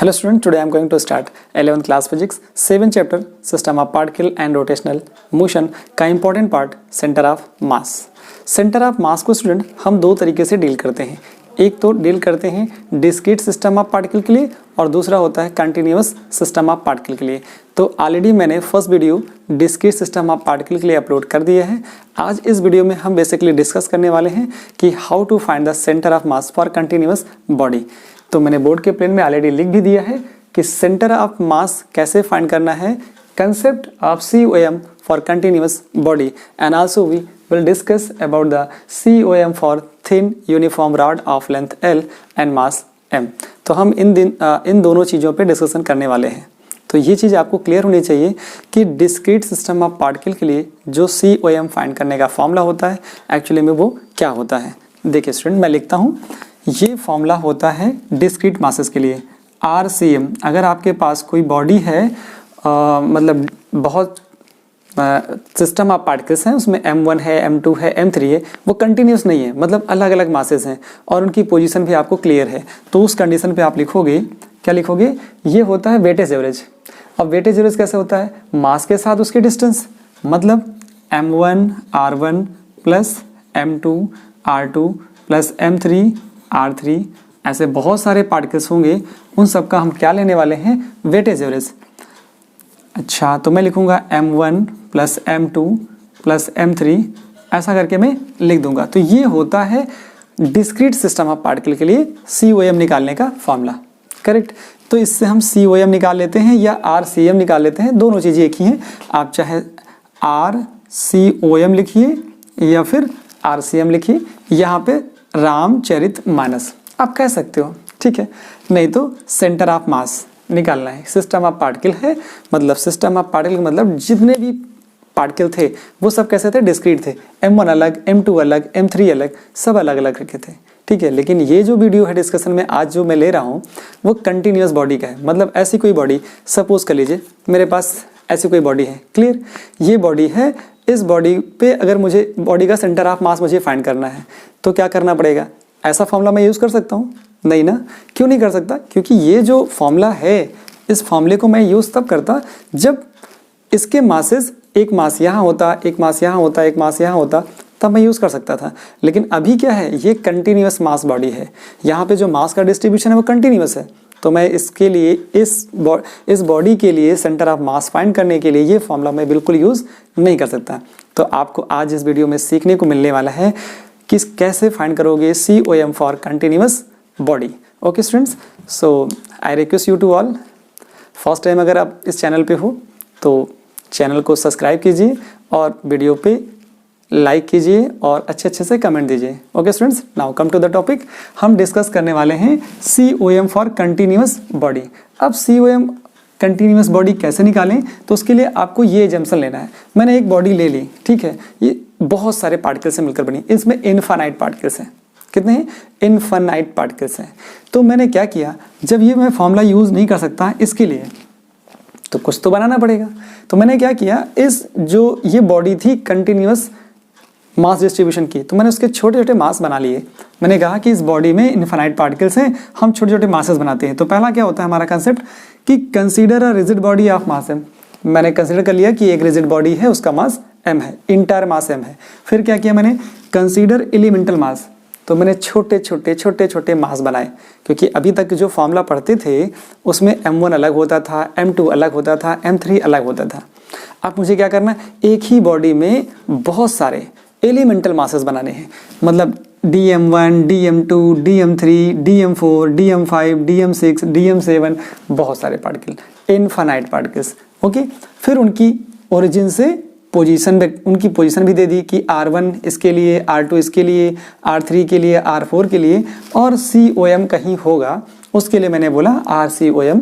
Hello student, today I am going to start 11th class physics 7th chapter system of particle and rotational motion का important part center of mass। center of mass को student हम दो तरीके से deal करते हैं। एक तो डील करते हैं डिस्क्रीट सिस्टम ऑफ पार्टिकल के लिए और दूसरा होता है कंटिन्यूअस सिस्टम ऑफ पार्टिकल के लिए। तो ऑलरेडी मैंने first video discrete system of particle के लिए अपलोड कर दिया है। आज इस वीडियो में हम बेसिकली डिस्कस करने वाले हैं कि how to find the centre of mass for continuous body. तो मैंने बोर्ड के प्लेन में ऑलरेडी लिख भी दिया है कि सेंटर ऑफ मास कैसे फाइंड करना है, concept of COM for continuous body and also we will discuss about the COM for thin uniform rod of length L and mass M। तो हम इन दोनों चीज़ों पे डिस्कशन करने वाले हैं। तो ये चीज़ आपको क्लियर होनी चाहिए कि डिस्क्रीट सिस्टम ऑफ पार्टिकल के लिए जो COM फाइंड करने का फॉर्मूला होता है एक्चुअली में वो क्या होता है। देखिए स्टूडेंट, मैं लिखता हूँ, ये फॉर्मूला होता है डिस्क्रीट मासेस के लिए RCM। अगर आपके पास कोई बॉडी है मतलब बहुत सिस्टम ऑफ पार्टिकल्स हैं, उसमें M1 है, M2 है, M3 है, वो कंटिन्यूस नहीं है, मतलब अलग अलग मासेस हैं और उनकी पोजीशन भी आपको क्लियर है। तो उस कंडीशन पे आप लिखोगे, क्या लिखोगे, ये होता है वेटेज एवरेज। अब वेटेज एवरेज कैसे होता है, मास के साथ उसके डिस्टेंस, मतलब M1 R1 plus M2 R2 plus M3 R3, ऐसे बहुत सारे पार्टिकल्स होंगे, उन सब का हम क्या लेने वाले हैं, वेटेज एवरेज। अच्छा, तो मैं लिखूंगा M1 plus M2 plus M3, ऐसा करके मैं लिख दूंगा। तो ये होता है डिस्क्रीट सिस्टम ऑफ पार्टिकल के लिए COM निकालने का फॉर्मूला, करेक्ट। तो इससे हम COM निकाल लेते हैं या RCM निकाल लेते हैं, दोनों चीज़ें एक ही हैं। आप चाहे RCOM लिखिए या फिर RCM लिखिए, यहाँ पे रामचरित मानस आप कह सकते हो, ठीक है। नहीं तो सेंटर ऑफ मास निकालना है। सिस्टम ऑफ पार्टिकल है, मतलब सिस्टम ऑफ पार्टिकल का मतलब जितने भी पार्टिकल थे वो सब कैसे थे, डिस्क्रीट थे। M1 अलग, M2 अलग, M3 अलग, सब अलग अलग रखे थे, ठीक है। लेकिन ये जो वीडियो है डिस्कशन में आज जो मैं ले रहा हूँ वो कंटिन्यूअस बॉडी का है। मतलब ऐसी कोई बॉडी, सपोज कर लीजिए मेरे पास ऐसी कोई बॉडी है, क्लियर, ये बॉडी है। इस बॉडी पे अगर मुझे बॉडी का सेंटर ऑफ मास मुझे फाइंड करना है तो क्या करना पड़ेगा, ऐसा फॉर्मूला मैं यूज़ कर सकता हूँ? नहीं ना। क्यों नहीं कर सकता? क्योंकि ये जो फॉर्मूला है, इस फॉर्मूले को मैं यूज़ तब करता जब इसके मासेस, एक मास यहाँ होता, एक मास यहाँ होता, एक मास यहाँ होता, तब मैं यूज़ कर सकता था। लेकिन अभी क्या है, ये कंटिन्यूअस मास बॉडी है, यहाँ पे जो मास का डिस्ट्रीब्यूशन है वो कंटिन्यूअस है। तो मैं इसके लिए इस बॉडी के लिए सेंटर ऑफ मास फाइंड करने के लिए ये फॉर्मूला मैं बिल्कुल यूज़ नहीं कर सकता। तो आपको आज इस वीडियो में सीखने को मिलने वाला है कि कैसे फाइंड करोगे COM for continuous body. Okay students, so I request you to all, first time अगर आप इस चैनल पे हो तो चैनल को सब्सक्राइब कीजिए और वीडियो पे लाइक कीजिए और अच्छे अच्छे से कमेंट दीजिए। Okay students, now come to the topic. हम डिस्कस करने वाले हैं COM फॉर कंटिन्यूअस बॉडी। अब COM कंटिन्यूअस बॉडी कैसे निकालें, तो उसके लिए आपको ये एजम्पशन लेना है। मैंने एक बॉडी ले ली, ठीक है, ये बहुत सारे पार्टिकल से मिलकर बनी, इसमें इनफाइनाइट पार्टिकल्स हैं। कितने हैं, इनफाइनाइट पार्टिकल्स हैं। तो मैंने क्या किया, जब ये मैं फॉर्मूला यूज़ नहीं कर सकता इसके लिए तो कुछ तो बनाना पड़ेगा। तो मैंने क्या किया, इस जो ये बॉडी थी कंटिन्यूअस मास डिस्ट्रीब्यूशन की, तो मैंने उसके छोटे छोटे मास बना लिए। मैंने कहा कि इस बॉडी में इनफाइनाइट पार्टिकल्स हैं, हम छोटे छोटे मासेस बनाते हैं। तो पहला क्या होता है हमारा कंसेप्ट कि consider a rigid body of mass M। मैंने कंसीडर कर लिया कि एक रिजिड बॉडी है, उसका मास M है, इंटायर मास M है। फिर क्या किया मैंने, कंसीडर एलिमेंटल मास। तो मैंने छोटे छोटे मास बनाए, क्योंकि अभी तक जो फॉर्मूला पढ़ते थे उसमें M1 अलग होता था, M2 अलग होता था, M3 अलग होता था। अब मुझे क्या करना, एक ही बॉडी में बहुत सारे एलिमेंटल मासेस बनाने हैं, मतलब DM1, DM2, DM3, DM4, DM5, DM6, DM7, बहुत सारे पार्टिकल, इनफाइनाइट पार्टिकल्स। ओके, फिर उनकी ओरिजिन से उनकी पोजीशन भी दे दी कि R1 इसके लिए, R2 इसके लिए, R3 के लिए, R4 के लिए, और COM कहीं होगा उसके लिए मैंने बोला RCOM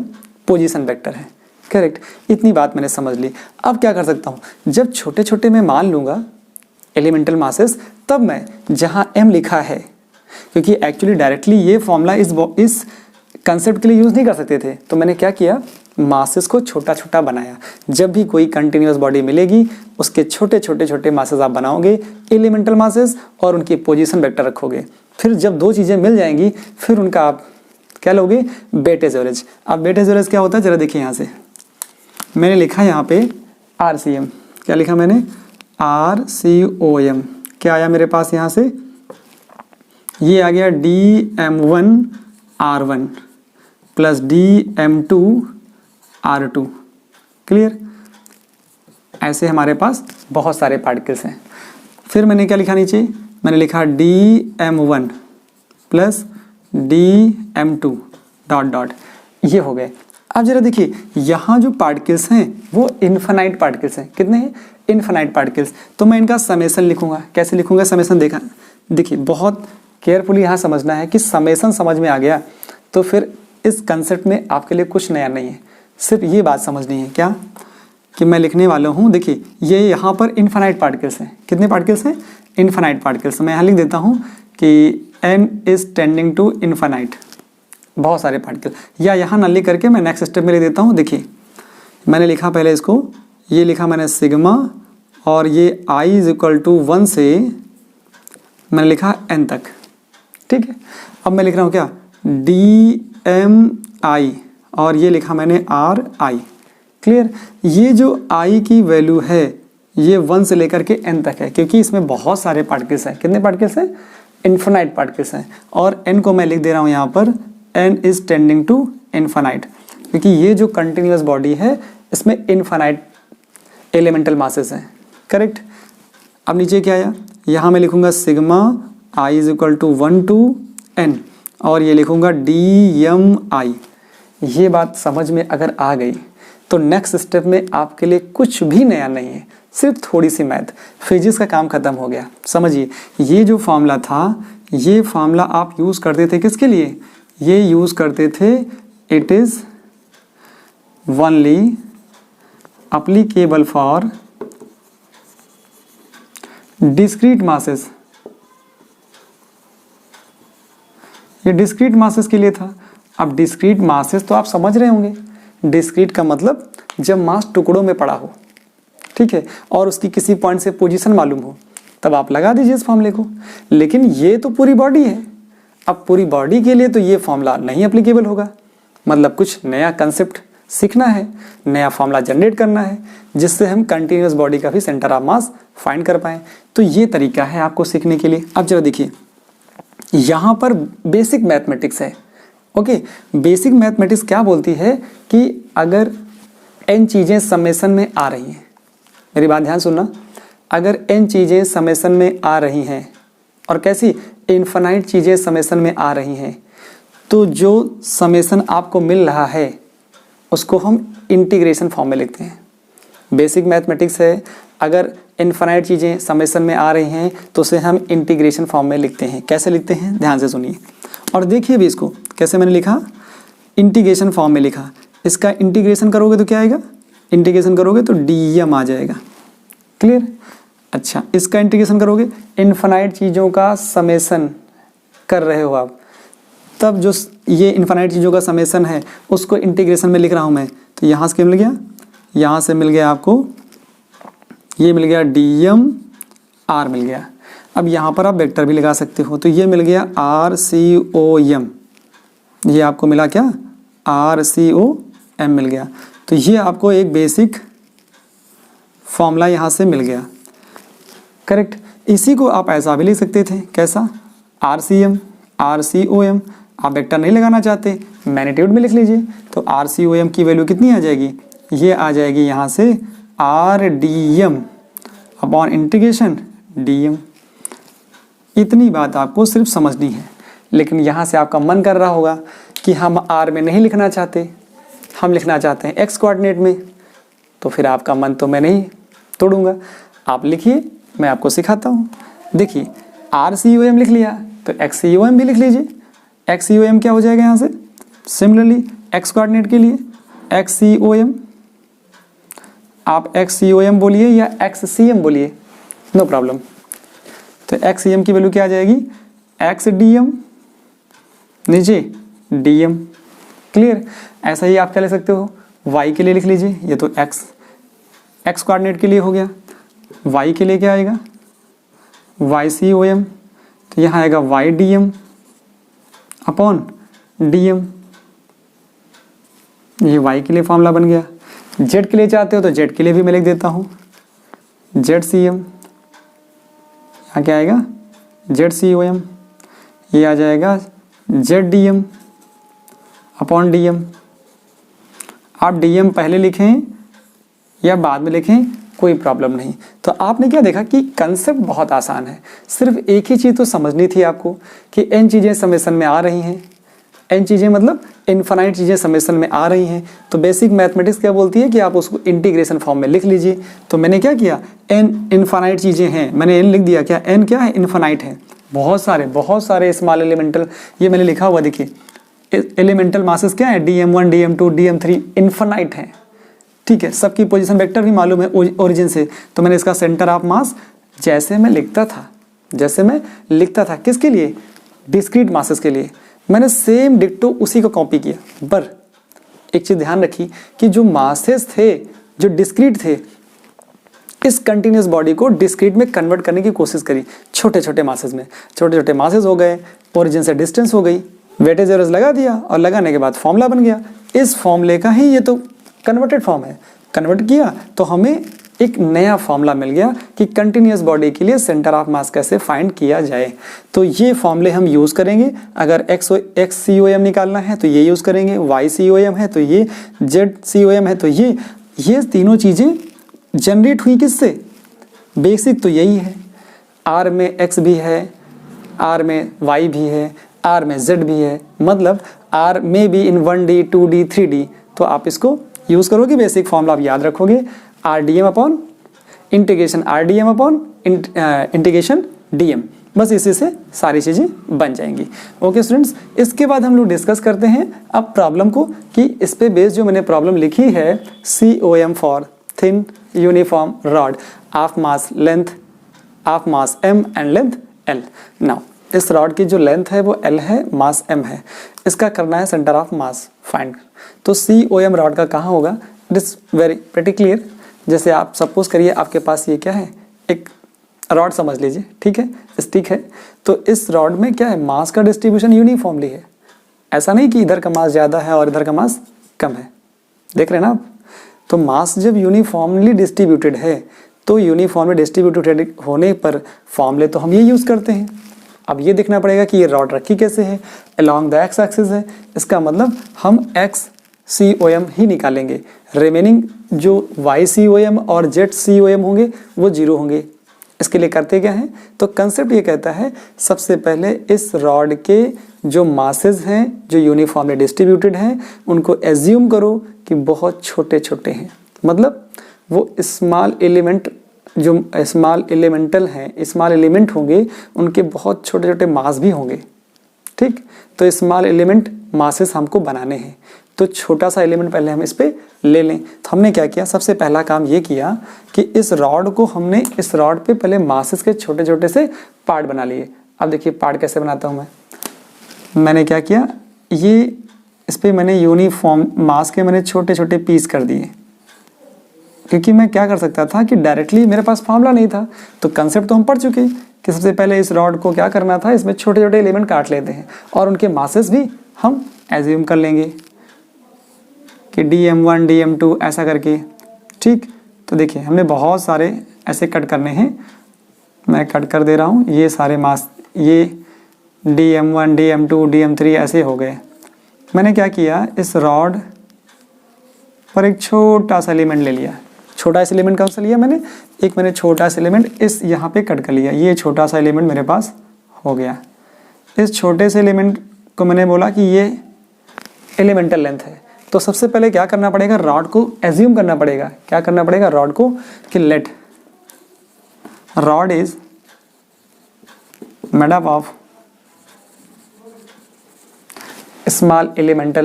पोजीशन वेक्टर है, करेक्ट। इतनी बात मैंने समझ ली। अब क्या कर सकता हूँ, जब छोटे छोटे मैं मान लूँगा एलिमेंटल मासेस, तब मैं जहाँ M लिखा है, क्योंकि एक्चुअली डायरेक्टली ये फॉर्मूला इस कंसेप्ट के लिए यूज़ नहीं कर सकते थे, तो मैंने क्या किया, मासेस को छोटा छोटा बनाया। जब भी कोई कंटिन्यूअस बॉडी मिलेगी उसके छोटे छोटे मासेस आप बनाओगे, एलिमेंटल मासेस, और उनकी पोजीशन वेक्टर रखोगे। फिर जब दो चीज़ें मिल जाएंगी फिर उनका आप क्या लोगे, वेटेज एवरेज। अब वेटेज एवरेज क्या होता है जरा देखिए, यहाँ से मैंने लिखा यहाँ पे RCM, क्या लिखा मैंने, RCOM, क्या आया मेरे पास यहाँ से, ये आ गया DM1R1 प्लस DM2R2। क्लियर, ऐसे हमारे पास बहुत सारे पार्टिकल्स हैं। फिर मैंने क्या लिखा नीचे, मैंने लिखा DM1 plus DM2 dot dot, ये हो गए। अब जरा देखिए यहाँ जो पार्टिकल्स हैं वो इन्फिनाइट पार्टिकल्स हैं। कितने हैं, इन्फिनाइट पार्टिकल्स। तो मैं इनका समेसन लिखूंगा। कैसे लिखूंगा समेसन, देखा देखिए बहुत केयरफुली यहाँ समझना है कि समेसन समझ में आ गया तो फिर इस कंसेप्ट में आपके लिए कुछ नया नहीं है, सिर्फ ये बात समझनी है क्या कि मैं लिखने वाला हूँ। देखिए ये यहाँ पर इन्फिनाइट पार्टिकल्स हैं। कितने पार्टिकल्स हैं, इन्फिनाइट पार्टिकल्स। मैं यहाँ लिख देता हूँ कि n is tending to infinite, बहुत सारे पार्टिकल। या यहाँ न लिख करके मैं नेक्स्ट स्टेप में लिख देता हूँ। देखिए मैंने लिखा पहले इसको, ये लिखा मैंने सिग्मा, और ये i इज इक्वल टू 1 से मैंने लिखा n तक। ठीक है, अब मैं लिख रहा हूँ क्या, DMI, और ये लिखा मैंने RI। क्लियर, ये जो I की वैल्यू है ये 1 से लेकर के n तक है, क्योंकि इसमें बहुत सारे पार्टिकल्स हैं। कितने पार्टिकल्स हैं, इन्फिनाइट पार्टिकल्स हैं। और n को मैं लिख दे रहा हूँ यहाँ पर n is tending to infinite, क्योंकि ये जो कंटिन्यूअस बॉडी है इसमें इन्फिनाइट एलिमेंटल मासेस हैं। करेक्ट। अब नीचे क्या आया, यहाँ मैं लिखूंगा sigma i is equal to 1 to n, और ये लिखूंगा DMI। ये बात समझ में अगर आ गई तो नेक्स्ट स्टेप में आपके लिए कुछ भी नया नहीं है, सिर्फ थोड़ी सी मैथ, फिजिक्स का काम खत्म हो गया। समझिए ये जो फॉर्मूला था, ये फॉर्मूला आप यूज़ करते थे किसके लिए, ये यूज़ करते थे, it is only applicable for discrete masses. ये डिस्क्रीट मासेस के लिए था। अब डिस्क्रीट मासेस तो आप समझ रहे होंगे, डिस्क्रीट का मतलब जब मास टुकड़ों में पड़ा हो, ठीक है, और उसकी किसी पॉइंट से पोजीशन मालूम हो, तब आप लगा दीजिए इस फॉर्मूले को। लेकिन ये तो पूरी बॉडी है, अब पूरी बॉडी के लिए तो ये फॉर्मूला नहीं एप्लीकेबल होगा। मतलब कुछ नया कंसेप्ट सीखना है, नया फॉर्मूला जनरेट करना है, जिससे हम कंटिन्यूअस बॉडी का भी सेंटर ऑफ मास फाइंड कर पाएँ। तो ये तरीका है आपको सीखने के लिए। अब जरा देखिए यहाँ पर बेसिक मैथमेटिक्स है। ओके, बेसिक मैथमेटिक्स क्या बोलती है कि अगर n चीज़ें समेसन में आ रही हैं, मेरी बात ध्यान सुनना, अगर n चीज़ें समेसन में आ रही हैं और कैसी इन्फिनाइट चीज़ें समेसन में आ रही हैं, तो जो समेसन आपको मिल रहा है उसको हम इंटीग्रेशन फॉर्म में लिखते हैं। बेसिक मैथमेटिक्स है, अगर इन्फिनाइट चीज़ें समेसन में आ रही हैं तो उसे हम इंटीग्रेशन फॉर्म में लिखते हैं। कैसे लिखते हैं, ध्यान से सुनिए और देखिए भी इसको, कैसे मैंने लिखा, इंटीग्रेशन फॉर्म में लिखा। इसका इंटीग्रेशन करोगे तो क्या आएगा, इंटीग्रेशन करोगे तो DM आ जाएगा। क्लियर। अच्छा, इसका इंटीग्रेशन करोगे, इन्फिनाइट चीज़ों का समेसन कर रहे हो आप, तब जो ये इन्फिनाइट चीज़ों का समेसन है उसको इंटीग्रेशन में लिख रहा हूँ मैं। तो यहाँ से क्या मिल गया, यहाँ से मिल गया आपको, ये मिल गया DMR मिल गया। अब यहाँ पर आप वेक्टर भी लगा सकते हो, तो ये मिल गया RCOM, ये आपको मिला क्या, RCOM मिल गया। तो ये आपको एक बेसिक फॉर्मूला यहाँ से मिल गया। करेक्ट। इसी को आप ऐसा भी लिख सकते थे, कैसा, RCM RCOM। आप वेक्टर नहीं लगाना चाहते, मैग्नीट्यूड में लिख लीजिए। तो RCOM की वैल्यू कितनी आ जाएगी, ये आ जाएगी यहाँ से RDM अपॉन इंटीग्रेशन DM। इतनी बात आपको सिर्फ समझनी है। लेकिन यहाँ से आपका मन कर रहा होगा कि हम R में नहीं लिखना चाहते, हम लिखना चाहते हैं X कोऑर्डिनेट में, तो फिर आपका मन तो मैं नहीं तोड़ूंगा, आप लिखिए, मैं आपको सिखाता हूँ। देखिए RCOM लिख लिया तो XCOM भी लिख लीजिए। XCOM क्या हो जाएगा यहाँ से, सिमिलरली X कोऑर्डिनेट के लिए XCOM, आप XCOM बोलिए या XCM बोलिए, नो प्रॉब्लम। तो XCM की वैल्यू क्या आ जाएगी, XDM नीचे DM। क्लियर। ऐसा ही आप क्या ले सकते हो, Y के लिए लिख लीजिए, ये तो X कोऑर्डिनेट के लिए हो गया। Y के लिए क्या आएगा, YCOM, तो यहाँ आएगा YDM अपॉन DM, ये y के लिए फॉर्मूला बन गया। z के लिए चाहते हो तो z के लिए भी मैं लिख देता हूँ ZCM, यहाँ क्या आएगा ZCOM, ये आ जाएगा ZDM अपॉन DM। आप DM पहले लिखें या बाद में लिखें कोई प्रॉब्लम नहीं। तो आपने क्या देखा कि कंसेप्ट बहुत आसान है, सिर्फ एक ही चीज़ तो समझनी थी आपको कि n चीज़ें समेशन में आ रही हैं, n चीज़ें मतलब इनफाइनाइट चीज़ें समेशन में आ रही हैं। तो बेसिक मैथमेटिक्स क्या बोलती है कि आप उसको इंटीग्रेशन फॉर्म में लिख लीजिए। तो मैंने क्या किया, n इनफाइनाइट चीज़ें हैं, मैंने n लिख दिया। क्या n क्या है, इनफाइनाइट है। बहुत सारे स्मॉल एलिमेंटल, ये मैंने लिखा हुआ देखिए, एलिमेंटल मासेस क्या है, DM1 DM2 DM3 इनफाइनाइट है। ठीक है, सबकी पोजीशन वेक्टर भी मालूम है ओरिजिन से। तो मैंने इसका सेंटर ऑफ मास जैसे मैं लिखता था किसके लिए, डिस्क्रीट मासेस के लिए, मैंने सेम डिक्टो उसी को कॉपी किया। पर एक चीज ध्यान रखी कि जो मासेस थे जो डिस्क्रीट थे, इस कंटिन्यूस बॉडी को डिस्क्रीट में कन्वर्ट करने की कोशिश करी छोटे छोटे मासेस में। छोटे छोटे मासेस हो गए, ओरिजिन से डिस्टेंस हो गई, वेटेज एवरेज लगा दिया और लगाने के बाद फॉर्मूला बन गया। इस फॉर्मूले का ही ये तो कन्वर्टेड फॉर्म है। कन्वर्ट किया तो हमें एक नया फॉर्मूला मिल गया कि कंटिन्यूस बॉडी के लिए सेंटर ऑफ मास कैसे फाइंड किया जाए। तो ये फॉर्मूले हम यूज़ करेंगे। अगर एक्स COM निकालना है तो ये यूज़ करेंगे, y COM है तो ये, z COM है तो ये तीनों चीज़ें जनरेट हुई किससे, बेसिक तो यही है। r में x भी है, r में y भी है, r में z भी है, मतलब r में भी इन 1D 2D 3D। तो आप इसको यूज़ करोगे, बेसिक फॉर्मूला आप याद रखोगे, RDM upon integration RDM upon integration DM, बस इसी से सारी चीज़ें बन जाएंगी। ओके स्टूडेंट्स, इसके बाद हम लोग डिस्कस करते हैं अब प्रॉब्लम को कि इस पे बेस जो मैंने प्रॉब्लम लिखी है, COM for thin uniform rod of mass M and length L। Now इस रॉड की जो लेंथ है वो L है, मास M है, इसका करना है सेंटर ऑफ मास फाइंड। तो COM रॉड का कहाँ होगा, it is very pretty clear. जैसे आप सपोज करिए आपके पास ये क्या है, एक रॉड समझ लीजिए, ठीक है, स्टिक है। तो इस रॉड में क्या है, मास का डिस्ट्रीब्यूशन यूनिफॉर्मली है। ऐसा नहीं कि इधर का मास ज़्यादा है और इधर का मास कम है, देख रहे हैं ना आप। तो मास जब यूनिफॉर्मली डिस्ट्रीब्यूटेड है तो यूनिफॉर्मली डिस्ट्रीब्यूटेड होने पर फॉर्मूले तो हम ये यूज़ करते हैं। अब ये देखना पड़ेगा कि ये रॉड रखी कैसे है, अलोंग द एक्स एक्सिस है, इसका मतलब हम एक्स COM ही निकालेंगे। रिमेनिंग जो y COM और z COM होंगे वो 0 होंगे। इसके लिए करते क्या है, तो कंसेप्ट ये कहता है सबसे पहले इस रॉड के जो मासेस हैं जो यूनिफॉर्मली डिस्ट्रीब्यूटेड हैं उनको एज्यूम करो कि बहुत छोटे छोटे हैं, मतलब वो स्मॉल एलिमेंट जो स्मॉल एलिमेंटल हैं, स्मॉल एलिमेंट होंगे, उनके बहुत छोटे छोटे मास भी होंगे। ठीक, तो स्मॉल एलिमेंट मासेस हमको बनाने हैं, तो छोटा सा एलिमेंट पहले हम इस पे ले लें। तो हमने क्या किया, सबसे पहला काम ये किया कि इस रॉड को हमने इस रॉड पे पहले मासेस के छोटे छोटे से पार्ट बना लिए। अब देखिए पार्ट कैसे बनाता हूँ मैंने क्या किया, ये इस पर मैंने यूनिफॉर्म मास के मैंने छोटे छोटे पीस कर दिए, क्योंकि मैं क्या कर सकता था कि डायरेक्टली मेरे पास फॉर्मूला नहीं था। तो कंसेप्ट तो हम पढ़ चुके कि सबसे पहले इस रॉड को क्या करना था, इसमें छोटे छोटे एलिमेंट काट लेते हैं और उनके मासेस भी हम एज्यूम कर लेंगे कि DM1 DM2 ऐसा करके। ठीक, तो देखिए हमने बहुत सारे ऐसे कट करने हैं, मैं कट कर दे रहा हूँ। ये सारे मास, ये DM1 DM2 DM3 ऐसे हो गए। मैंने क्या किया, इस रॉड पर एक छोटा सा एलिमेंट ले लिया। छोटा सा एलिमेंट कौन सा लिया मैंने, एक मैंने छोटा सा एलिमेंट इस यहाँ पे कट कर लिया। ये छोटा सा एलिमेंट मेरे पास हो गया। इस छोटे से एलिमेंट को मैंने बोला कि ये एलिमेंटल लेंथ है। तो सबसे पहले क्या करना पड़ेगा, रॉड को एज्यूम करना पड़ेगा। क्या करना पड़ेगा रॉड को, कि let rod is made up of small element.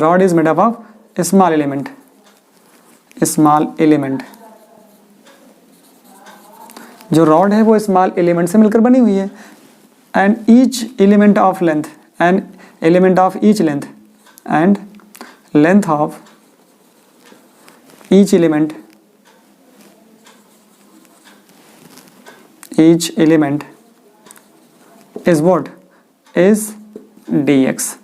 Rod is made up of small element. जो रॉड है वो स्मॉल एलिमेंट से मिलकर बनी हुई है। And each element of length, and element of each length, and length of each element is what, is dx,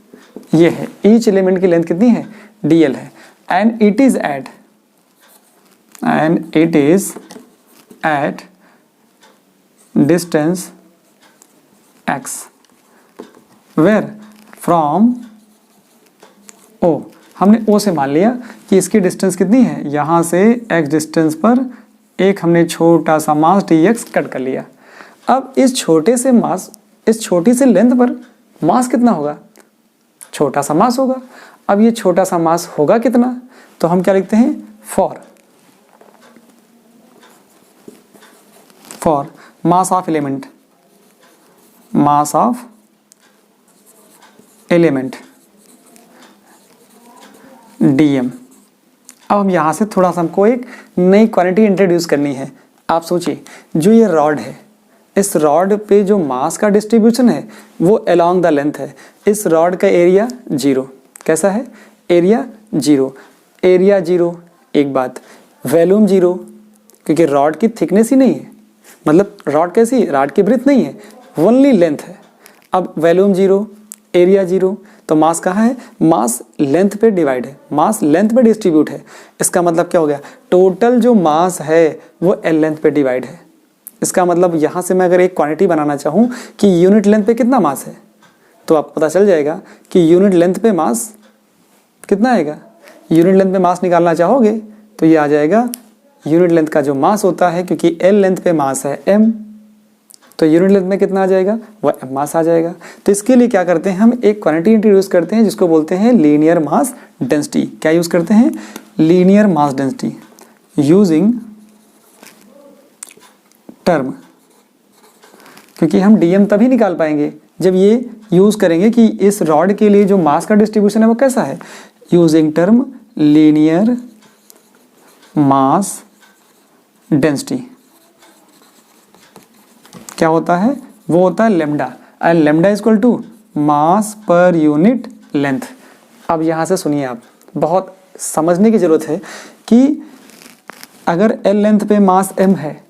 ये है ईच एलिमेंट की लेंथ कितनी है, dl है, and it is at distance x where from o, हमने o से मान लिया कि इसकी डिस्टेंस कितनी है, यहाँ से x डिस्टेंस पर एक हमने छोटा सा मास dx कट कर लिया। अब इस छोटे से मास, इस छोटी से लेंथ पर मास कितना होगा, छोटा सा मास होगा। अब ये छोटा सा मास होगा कितना, तो हम क्या लिखते हैं, for mass of element, mass of element dm। अब हम यहाँ से थोड़ा सा हमको एक नई क्वांटिटी इंट्रोड्यूस करनी है। आप सोचिए, जो ये रॉड है, इस रॉड पे जो मास का डिस्ट्रीब्यूशन है वो अलोंग द लेंथ है। इस रॉड का एरिया 0, कैसा है, एरिया 0, एरिया 0। एक बात, वॉल्यूम 0, क्योंकि रॉड की थिकनेस ही नहीं है, मतलब रॉड कैसी, रॉड की ब्रेथ नहीं है, ओनली लेंथ है। अब वॉल्यूम 0, एरिया 0, तो मास कहाँ है, मास लेंथ पे डिवाइड है, मास लेंथ पे डिस्ट्रीब्यूट है। इसका मतलब क्या हो गया, टोटल जो मास है वो एल लेंथ पे डिवाइड है। इसका मतलब यहाँ से मैं अगर एक क्वांटिटी बनाना चाहूँ कि यूनिट लेंथ पे कितना मास है, तो आपको पता चल जाएगा कि यूनिट लेंथ पे मास कितना आएगा। यूनिट लेंथ पे मास निकालना चाहोगे तो ये आ जाएगा, यूनिट लेंथ का जो मास होता है, क्योंकि एल लेंथ पे मास है m, तो यूनिट लेंथ में कितना आ जाएगा, वह m मास आ जाएगा। तो इसके लिए क्या करते हैं, हम एक क्वांटिटी इंट्रोड्यूस करते हैं जिसको बोलते हैं लीनियर मास डेंसिटी। क्या यूज करते हैं, linear mass density, using term, क्योंकि हम dm तभी निकाल पाएंगे जब ये यूज करेंगे कि इस रॉड के लिए जो मास का डिस्ट्रीब्यूशन है वो कैसा है, using term linear mass density. क्या होता है, वो होता है lambda, and lambda is equal to mass पर यूनिट लेंथ। अब यहाँ से सुनिए, आप बहुत समझने की जरूरत है कि अगर एल लेंथ पे मास m है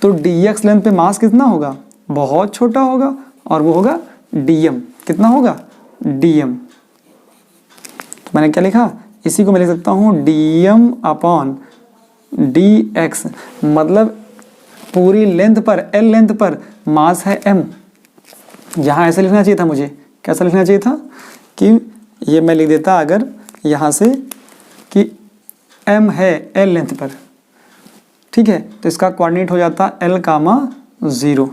तो dx लेंथ पे मास कितना होगा, बहुत छोटा होगा, और वो होगा dm। कितना होगा, dm। तो मैंने क्या लिखा, इसी को मैं लिख सकता हूँ dm अपॉन dx, मतलब पूरी लेंथ पर, एल लेंथ पर मास है m। यहाँ ऐसे लिखना चाहिए था मुझे, कैसा लिखना चाहिए था कि ये मैं लिख देता अगर यहाँ से कि m है एल लेंथ पर, ठीक है, तो इसका कोऑर्डिनेट हो जाता l, 0।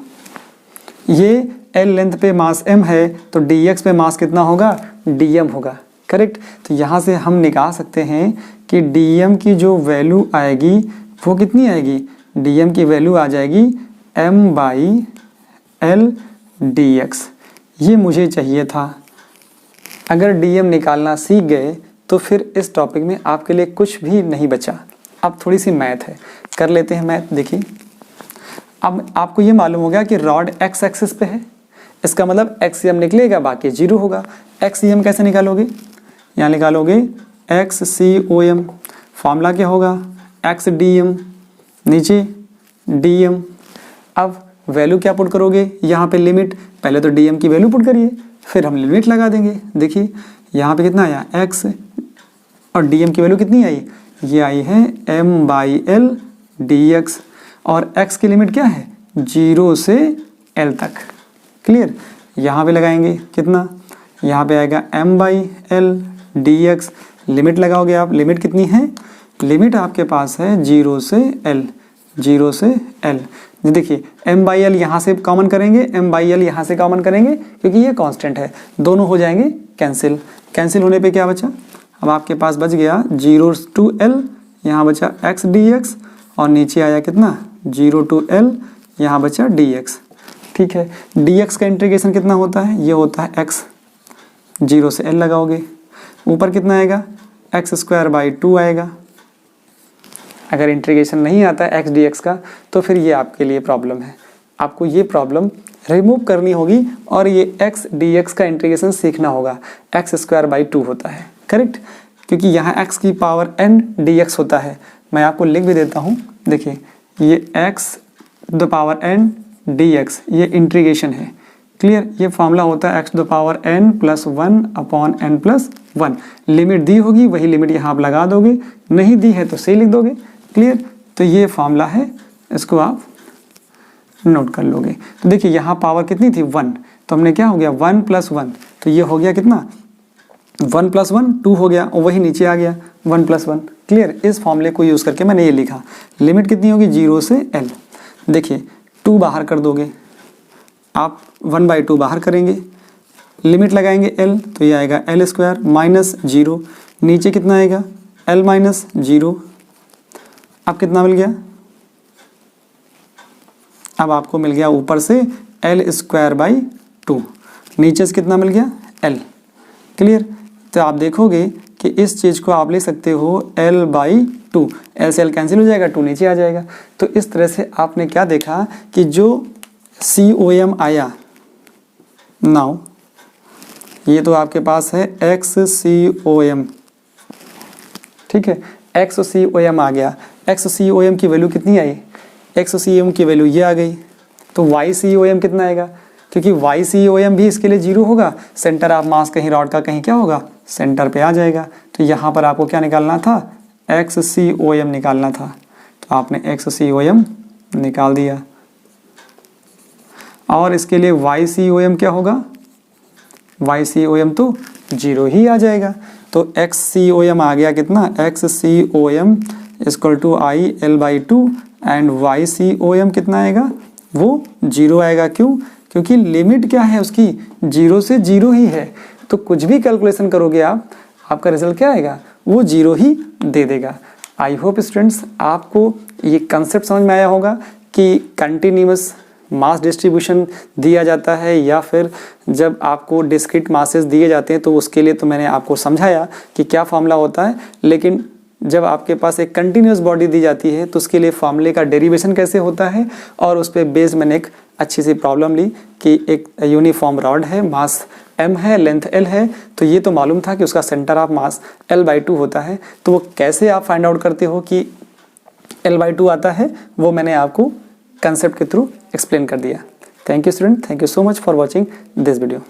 ये एल लेंथ पे मास m है तो dx पे मास कितना होगा, dm होगा, करेक्ट। तो यहाँ से हम निकाल सकते हैं कि dm की जो वैल्यू आएगी वो कितनी आएगी, dm की वैल्यू आ जाएगी m/l dx। ये मुझे चाहिए था। अगर dm निकालना सीख गए तो फिर इस टॉपिक में आपके लिए कुछ भी नहीं बचा। अब थोड़ी सी मैथ है, कर लेते हैं मैथ। देखिए, अब आपको ये मालूम हो गया कि रॉड x एक्सिस पे है, इसका मतलब एक्सियम निकलेगा, बाकी 0 होगा। एक्सियम कैसे निकालोगे, यहाँ निकालोगे XCOM, फॉर्मूला क्या होगा, x dm, नीचे dm। अब वैल्यू क्या पुट करोगे, यहाँ पे लिमिट, पहले तो dm की वैल्यू पुट करिए, फिर हम लिमिट लगा देंगे। देखिए यहाँ पे कितना आया x, और dm की वैल्यू कितनी आई, ये आई है m/l dx, और x की लिमिट क्या है, 0 से l तक। क्लियर, यहाँ पे लगाएंगे कितना, यहाँ पे आएगा m/l dx। लिमिट लगाओगे आप, लिमिट कितनी है, लिमिट आपके पास है 0 से l, 0 से l। देखिए m/l यहाँ से कॉमन करेंगे, m/l यहाँ से कॉमन करेंगे, क्योंकि ये कांस्टेंट है, दोनों हो जाएंगे कैंसिल। कैंसिल होने पे क्या बचा, अब आपके पास बच गया 0 to l, यहाँ बचा x dx, और नीचे आया कितना 0 to l, यहाँ बचा dx। ठीक है, dx का इंटीग्रेशन कितना होता है, ये होता है x, 0 से l लगाओगे, ऊपर कितना आएगा x²/2 आएगा। अगर इंटीग्रेशन नहीं आता है x dx का तो फिर ये आपके लिए प्रॉब्लम है, आपको ये प्रॉब्लम रिमूव करनी होगी और ये x dx का इंटीग्रेशन सीखना होगा। x²/2 होता है, करेक्ट, क्योंकि यहाँ x की पावर n dx होता है। मैं आपको लिख भी देता हूँ, देखिए ये x⁴n dx ये इंटीग्रेशन है, क्लियर, ये फॉर्मूला होता है x⁴n+1/n+1। लिमिट दी होगी वही लिमिट यहाँ आप लगा दोगे, नहीं दी है तो से लिख दोगे। क्लियर, तो ये फॉर्मूला है, इसको आप नोट कर लोगे। तो देखिए यहाँ पावर कितनी थी 1, तो हमने क्या हो गया 1 + 1, तो ये हो गया कितना 1 + 1 2 हो गया, और वही नीचे आ गया 1 + 1। क्लियर, इस फॉर्मूले को यूज़ करके मैंने ये लिखा। लिमिट कितनी होगी 0 से l। देखिए 2 बाहर कर दोगे आप, 1/2 बाहर करेंगे, लिमिट लगाएंगे l, तो ये आएगा l² - 0, नीचे कितना आएगा l - 0। अब कितना मिल गया, अब आपको मिल गया ऊपर से l²/2, नीचे से कितना मिल गया l। क्लियर, तो आप देखोगे कि इस चीज़ को आप ले सकते हो l/2, l से l कैंसिल हो जाएगा, 2 नीचे आ जाएगा। तो इस तरह से आपने क्या देखा कि जो COM आया, नाउ ये तो आपके पास है XCOM, ठीक है, XCOM आ गया। XCOM की वैल्यू कितनी आई, XCOM की वैल्यू ये आ गई। तो YCOM कितना आएगा, क्योंकि YCOM भी इसके लिए 0 होगा, सेंटर ऑफ मास कहीं रॉड का कहीं क्या होगा सेंटर पे आ जाएगा। तो यहाँ पर आपको क्या निकालना था, XCOM निकालना था, तो आपने XCOM निकाल दिया। और इसके लिए YCOM क्या होगा, YCOM तो 0 ही आ जाएगा। तो XCOM आ गया कितना, XCOM = IL/2 एंड YCOM कितना आएगा, वो 0 आएगा। क्यों, क्योंकि लिमिट क्या है उसकी 0 से 0 ही है। तो कुछ भी कैलकुलेशन करोगे आप, आपका रिजल्ट क्या आएगा, वो 0 ही दे देगा। आई होप स्टूडेंट्स आपको ये कंसेप्ट समझ में आया होगा कि कंटिन्यूअस मास डिस्ट्रीब्यूशन दिया जाता है या फिर जब आपको डिस्क्रीट मासेस दिए जाते हैं, तो उसके लिए तो मैंने आपको समझाया कि क्या फॉर्मूला होता है। लेकिन जब आपके पास एक कंटिन्यूअस बॉडी दी जाती है तो उसके लिए फॉर्मूले का डेरिवेशन कैसे होता है, और उस पर बेस्ड मैंने एक अच्छी सी प्रॉब्लम ली कि एक यूनिफॉर्म रॉड है, मास m है, लेंथ l है, तो ये तो मालूम था कि उसका सेंटर ऑफ मास l/2 होता है। तो वो कैसे आप फाइंड आउट करते हो कि l/2 आता है, वो मैंने आपको कंसेप्ट के थ्रू एक्सप्लेन कर दिया। Thank you student, thank you so much for watching this video.